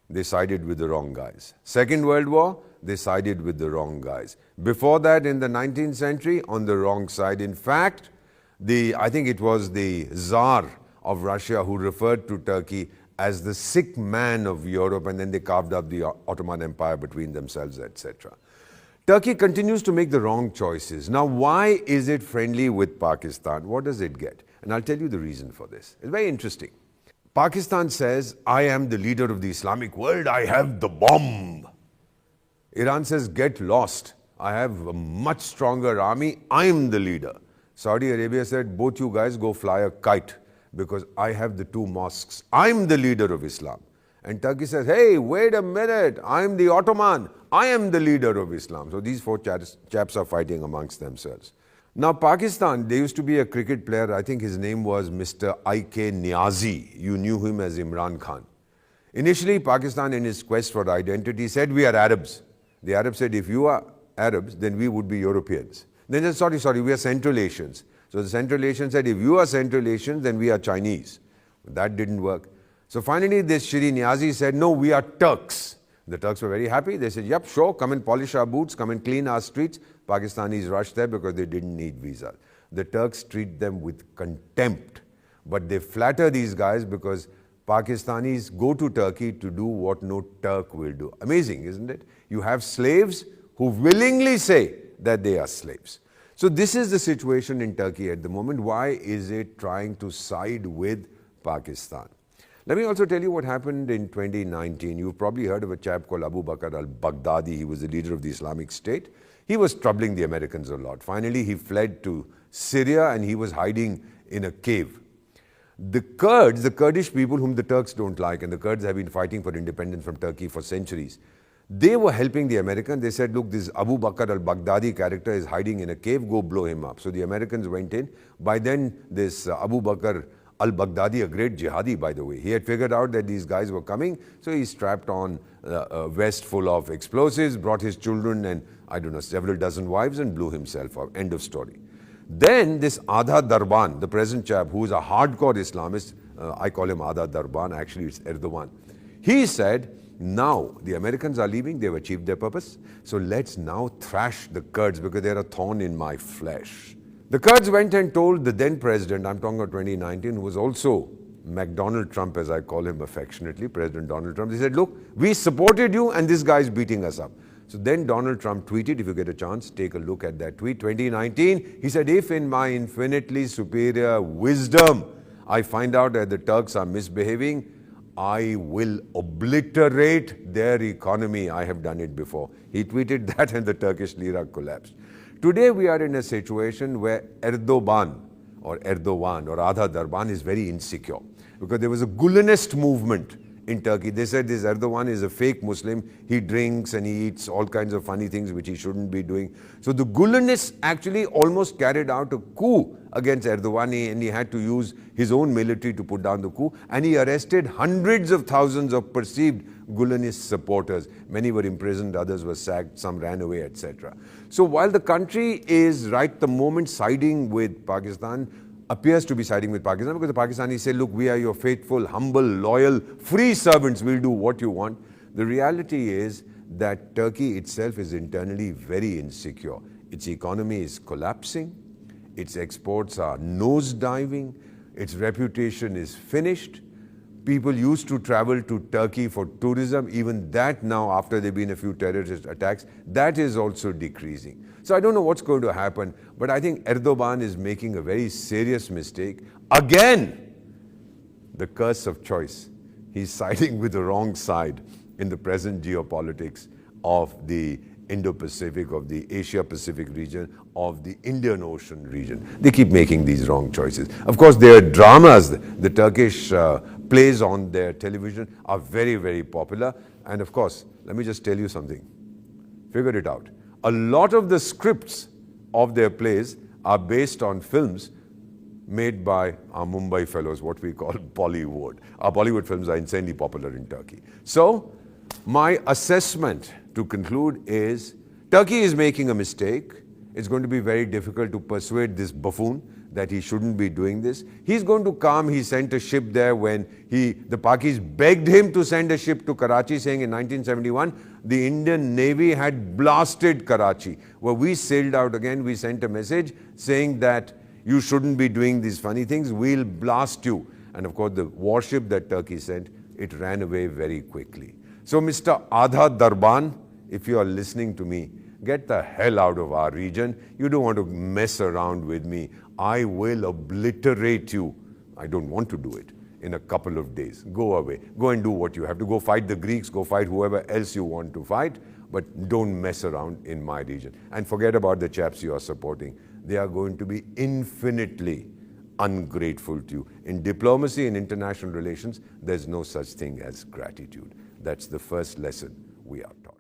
they sided with the wrong guys. Second World War, they sided with the wrong guys. Before that, in the 19th century, on the wrong side. In fact, I think it was the Tsar of Russia who referred to Turkey as the sick man of Europe, and then they carved up the Ottoman Empire between themselves, etc. Turkey continues to make the wrong choices. Now, why is it friendly with Pakistan? What does it get? And I'll tell you the reason for this. It's very interesting. Pakistan says, I am the leader of the Islamic world, I have the bomb. Iran says, get lost. I have a much stronger army, I'm the leader. Saudi Arabia said, both you guys go fly a kite because I have the 2 mosques. I'm the leader of Islam. And Turkey says, hey, wait a minute, I'm the Ottoman. I am the leader of Islam. So these 4 chaps are fighting amongst themselves. Now, Pakistan, there used to be a cricket player, I think his name was Mr. I.K. Niazi. You knew him as Imran Khan. Initially, Pakistan, in its quest for identity, said, we are Arabs. The Arabs said, if you are Arabs, then we would be Europeans. Then they said, sorry, we are Central Asians. So the Central Asians said, if you are Central Asians, then we are Chinese. That didn't work. So finally, this Shri Niazi said, no, we are Turks. The Turks were very happy. They said, yep, sure, come and polish our boots, come and clean our streets. Pakistanis rushed there because they didn't need visas. The Turks treat them with contempt. But they flatter these guys because Pakistanis go to Turkey to do what no Turk will do. Amazing, isn't it? You have slaves who willingly say that they are slaves. So this is the situation in Turkey at the moment. Why is it trying to side with Pakistan? Let me also tell you what happened in 2019. You've probably heard of a chap called Abu Bakr al-Baghdadi. He was the leader of the Islamic State. He was troubling the Americans a lot. Finally, he fled to Syria and he was hiding in a cave. The Kurds, the Kurdish people whom the Turks don't like, and the Kurds have been fighting for independence from Turkey for centuries, they were helping the Americans. They said, look, this Abu Bakr al-Baghdadi character is hiding in a cave, go blow him up. So the Americans went in. By then, this Abu Bakr al-Baghdadi, a great jihadi, by the way, he had figured out that these guys were coming, so he strapped on a vest full of explosives, brought his children and, I don't know, several dozen wives and blew himself up. End of story. Then this Adha Darban, the present chap, who is a hardcore Islamist, I call him Adha Darban, actually it's Erdogan. He said, now the Americans are leaving, they've achieved their purpose, so let's now thrash the Kurds because they're a thorn in my flesh. The Kurds went and told the then president, I'm talking about 2019, who was also McDonald Trump, as I call him affectionately, President Donald Trump. They said, look, we supported you and this guy is beating us up. So then Donald Trump tweeted, if you get a chance, take a look at that tweet. 2019, he said, if in my infinitely superior wisdom, I find out that the Turks are misbehaving, I will obliterate their economy. I have done it before. He tweeted that and the Turkish lira collapsed. Today we are in a situation where Erdogan or Adha Darban is very insecure because there was a Gulenist movement in Turkey. They said this Erdogan is a fake Muslim. He drinks and he eats all kinds of funny things which he shouldn't be doing. So the Gulenists actually almost carried out a coup against Erdogan, and he had to use his own military to put down the coup. And he arrested hundreds of thousands of perceived Gulenist supporters. Many were imprisoned, others were sacked, some ran away, etc. So while the country is right the moment siding with Pakistan, appears to be siding with Pakistan because the Pakistanis say, look, we are your faithful, humble, loyal, free servants. We'll do what you want. The reality is that Turkey itself is internally very insecure. Its economy is collapsing. Its exports are nosediving. Its reputation is finished. People used to travel to Turkey for tourism. Even that now, after there have been a few terrorist attacks, that is also decreasing. So I don't know what's going to happen, but I think Erdogan is making a very serious mistake. Again, the curse of choice. He's siding with the wrong side in the present geopolitics of the Indo-Pacific, of the Asia-Pacific region, of the Indian Ocean region. They keep making these wrong choices. Of course, their dramas, the Turkish plays on their television are very, very popular. And of course, let me just tell you something. Figure it out. A lot of the scripts of their plays are based on films made by our Mumbai fellows, what we call Bollywood. Our Bollywood films are insanely popular in Turkey. So, my assessment to conclude is, Turkey is making a mistake. It's going to be very difficult to persuade this buffoon that he shouldn't be doing this. He's going to come. He sent a ship there when the Pakis begged him to send a ship to Karachi, saying in 1971, the Indian Navy had blasted Karachi. Well, we sailed out again. We sent a message saying that you shouldn't be doing these funny things. We'll blast you. And of course, the warship that Turkey sent, it ran away very quickly. So Mr. Adha Darban, if you are listening to me, get the hell out of our region. You don't want to mess around with me. I will obliterate you. I don't want to do it in a couple of days. Go away. Go and do what you have to. Go fight the Greeks. Go fight whoever else you want to fight. But don't mess around in my region. And forget about the chaps you are supporting. They are going to be infinitely ungrateful to you. In diplomacy and international relations, there's no such thing as gratitude. That's the first lesson we are taught.